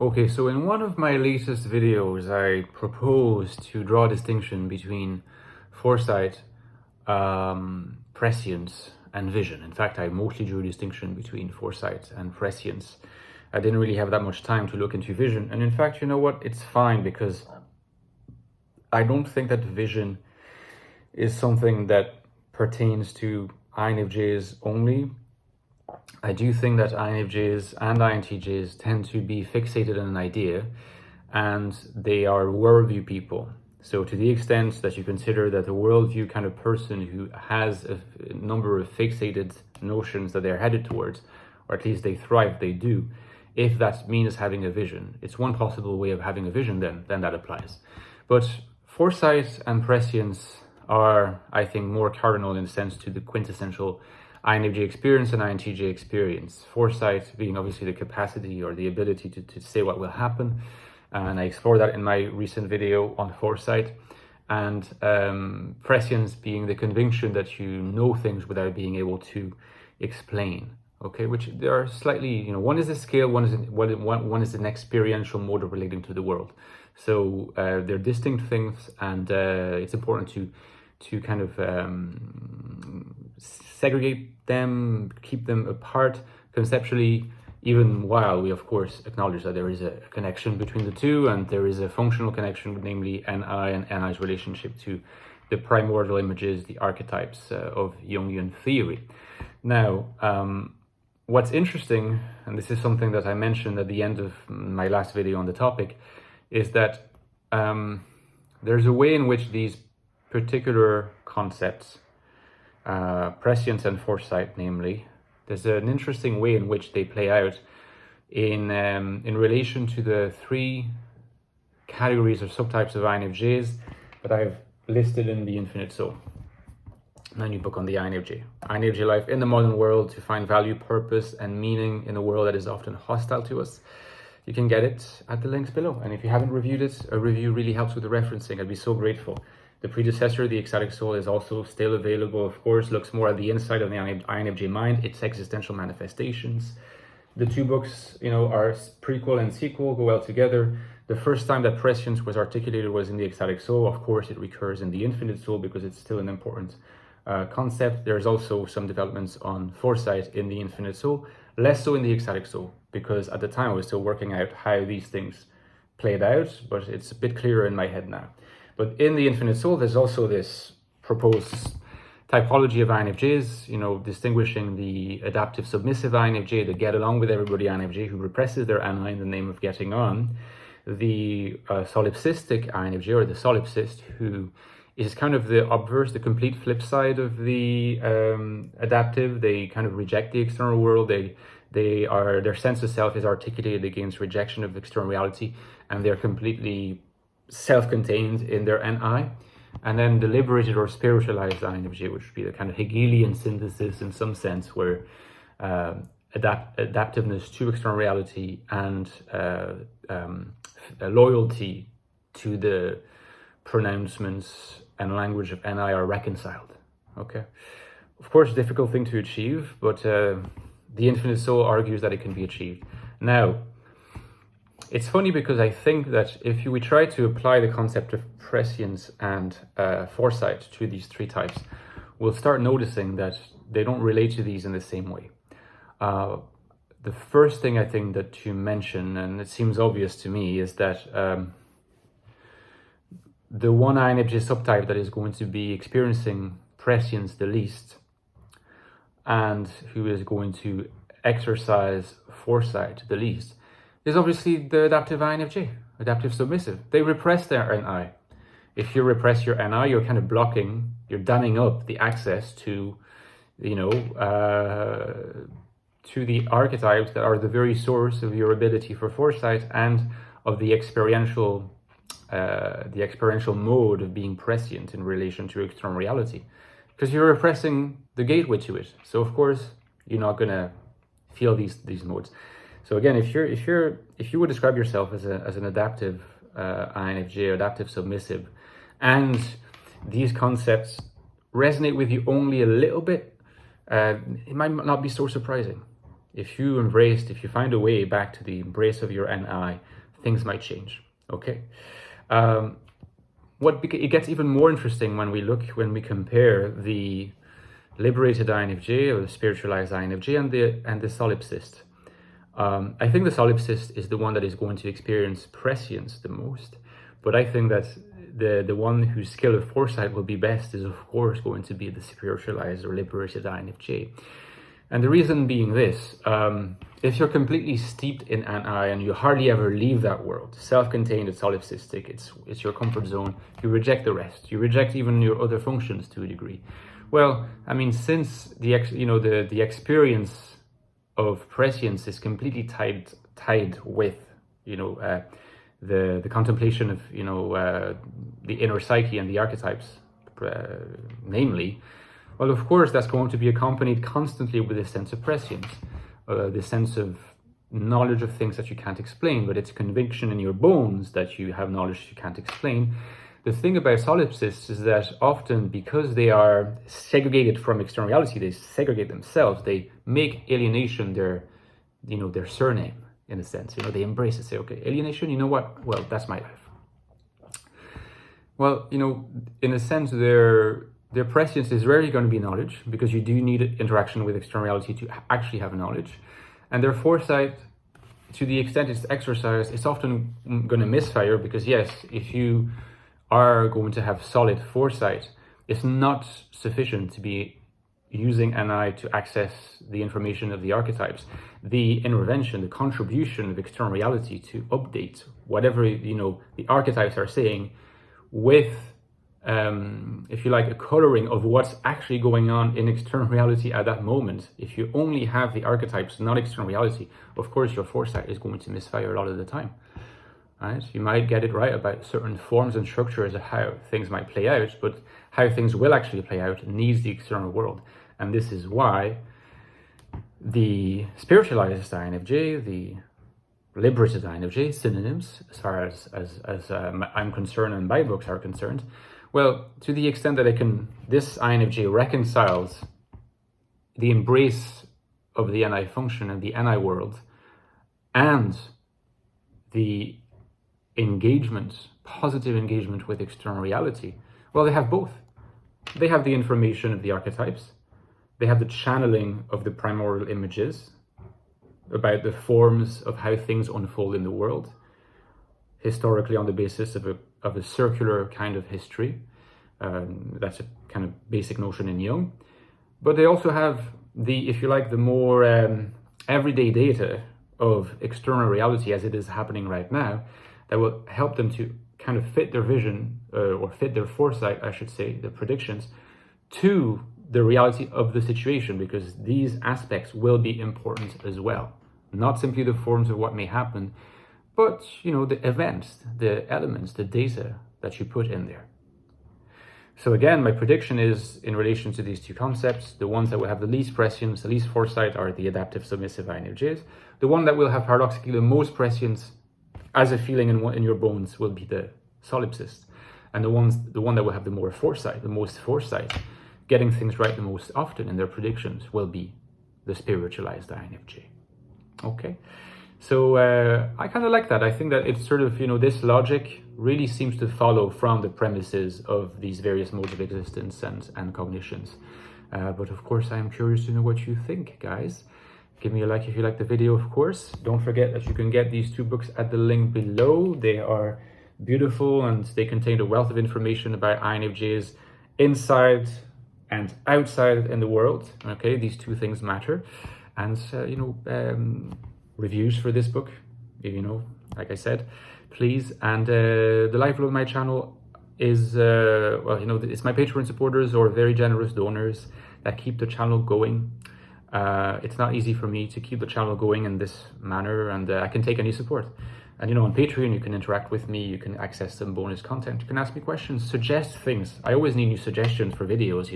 Okay, so in one of my latest videos, I proposed to draw a distinction between foresight, prescience, and vision. In fact, I mostly drew a distinction between foresight and prescience. I didn't really have that much time to look into vision. And in fact, you know what? It's fine because I don't think that vision is something that pertains to INFJs only. I do think that INFJs and INTJs tend to be fixated on an idea, and they are worldview people. So to the extent that you consider that a worldview kind of person who has a number of fixated notions that they're headed towards, or at least they thrive, they do, if that means having a vision, it's one possible way of having a vision, then that applies. But foresight and prescience are, I think, more cardinal in the sense to the quintessential INFJ experience and INTJ experience. Foresight being obviously the capacity or the ability to say what will happen. And I explored that in my recent video on foresight. And prescience being the conviction that you know things without being able to explain. Okay, which they are slightly, one is a scale, one is an experiential mode of relating to the world. So they're distinct things, and it's important to kind of segregate them, keep them apart conceptually, even while we of course acknowledge that there is a connection between the two, and there is a functional connection, namely NI and NI's relationship to the primordial images, the archetypes of Jungian theory. Now, what's interesting, and this is something that I mentioned at the end of my last video on the topic, is that there's a way in which these particular concepts, prescience and foresight namely, there's an interesting way in which they play out in relation to the three categories or subtypes of INFJs that I've listed in the Infinite Soul, my new book on the INFJ life in the modern world, to find value, purpose, and meaning in a world that is often hostile to us. You can get it at the links below. And if you haven't reviewed it, a review really helps with the referencing. I'd be so grateful. The predecessor, the Ecstatic Soul, is also still available, of course, looks more at the inside of the INFJ mind, its existential manifestations. The two books, are prequel and sequel, go well together. The first time that prescience was articulated was in the Ecstatic Soul. Of course, it recurs in the Infinite Soul because it's still an important concept. There's also some developments on foresight in the Infinite Soul, less so in the Ecstatic Soul, because at the time I was still working out how these things played out, but it's a bit clearer in my head now. But in the Infinite Soul, there's also this proposed typology of INFJs, distinguishing the adaptive submissive INFJ, the get along with everybody INFJ who represses their NI in the name of getting on, the solipsistic INFJ, or the solipsist, who is kind of the obverse, the complete flip side of the adaptive. They kind of reject the external world. Their sense of self is articulated against rejection of external reality, and they're completely self-contained in their NI. And then the liberated or spiritualized INFJ, which would be the kind of Hegelian synthesis in some sense, where adaptiveness to external reality and loyalty to the pronouncements and language of NI are reconciled. Okay, of course, difficult thing to achieve, but the Infinite Soul argues that it can be achieved. Now, it's funny because I think that if we try to apply the concept of prescience and foresight to these three types, we'll start noticing that they don't relate to these in the same way. The first thing I think that to mention, and it seems obvious to me, is that the one INFJ subtype that is going to be experiencing prescience the least, and who is going to exercise foresight the least, is obviously the adaptive INFJ, adaptive submissive. They repress their NI. If you repress your NI, you're kind of blocking, you're damming up the access to, to the archetypes that are the very source of your ability for foresight and of the experiential mode of being prescient in relation to external reality, because you're repressing the gateway to it. So of course you're not gonna feel these modes. So again, if you would describe yourself as an adaptive INFJ, adaptive submissive, and these concepts resonate with you only a little bit, it might not be so surprising. if you find a way back to the embrace of your NI, things might change. Okay. It gets even more interesting when we compare the liberated INFJ or the spiritualized INFJ and the solipsist. I think the solipsist is the one that is going to experience prescience the most, but I think that the one whose skill of foresight will be best is of course going to be the spiritualized or liberated INFJ. And the reason being this, if you're completely steeped in NI and you hardly ever leave that world, self-contained, it's solipsistic, it's your comfort zone, you reject the rest, you reject even your other functions to a degree. Well, I mean, since the experience of prescience is completely tied with, the contemplation of, the inner psyche and the archetypes, namely, well, of course, that's going to be accompanied constantly with a sense of prescience, the sense of knowledge of things that you can't explain, but it's conviction in your bones that you have knowledge you can't explain. The thing about solipsists is that often, because they are segregated from external reality, they segregate themselves, they make alienation their surname, in a sense. They embrace it, say, okay, alienation, you know what? Well, that's my life. Well, in a sense, their prescience is rarely going to be knowledge, because you do need interaction with external reality to actually have knowledge. And their foresight, to the extent it's exercised, it's often going to misfire, because yes, if you are going to have solid foresight, it's not sufficient to be using NI to access the information of the archetypes. The intervention, the contribution of external reality to update whatever the archetypes are saying with, if you like, a coloring of what's actually going on in external reality at that moment. If you only have the archetypes, not external reality, of course your foresight is going to misfire a lot of the time. Right? You might get it right about certain forms and structures of how things might play out, but how things will actually play out needs the external world. And this is why the spiritualized INFJ, the liberated INFJ, synonyms as far as I'm concerned and my books are concerned. Well, to the extent that this INFJ reconciles the embrace of the NI function and the NI world and the positive engagement with external reality, well, they have both. They have the information of the archetypes, they have the channeling of the primordial images about the forms of how things unfold in the world, historically on the basis of a circular kind of history. That's a kind of basic notion in Jung. But they also have the more everyday data of external reality as it is happening right now, that will help them to kind of fit their vision, or fit their foresight, I should say, the predictions, to the reality of the situation, because these aspects will be important as well. Not simply the forms of what may happen, but, the events, the elements, the data that you put in there. So again, my prediction is, in relation to these two concepts, the ones that will have the least prescience, the least foresight, are the adaptive submissive INFJs. The one that will have paradoxically the most prescience as a feeling in your bones will be the solipsist. And the one that will have the most foresight, getting things right the most often in their predictions, will be the spiritualized INFJ. Okay, so I kind of like that. I think that it's sort of, this logic really seems to follow from the premises of these various modes of existence and cognitions. But of course, I am curious to know what you think, guys. Give me a like if you like the video, of course. Don't forget that you can get these two books at the link below. They are beautiful and they contain a wealth of information about INFJs inside and outside in the world. Okay, these two things matter. And, reviews for this book, like I said, please. And the lifeblood of my channel is, it's my Patreon supporters or very generous donors that keep the channel going. It's not easy for me to keep the channel going in this manner, and I can take any support. And on Patreon, you can interact with me, you can access some bonus content, you can ask me questions, suggest things. I always need new suggestions for videos,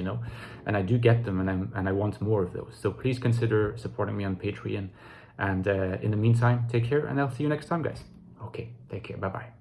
and I do get them, and I want more of those. So please consider supporting me on Patreon. And in the meantime, take care, and I'll see you next time, guys. Okay, take care, bye-bye.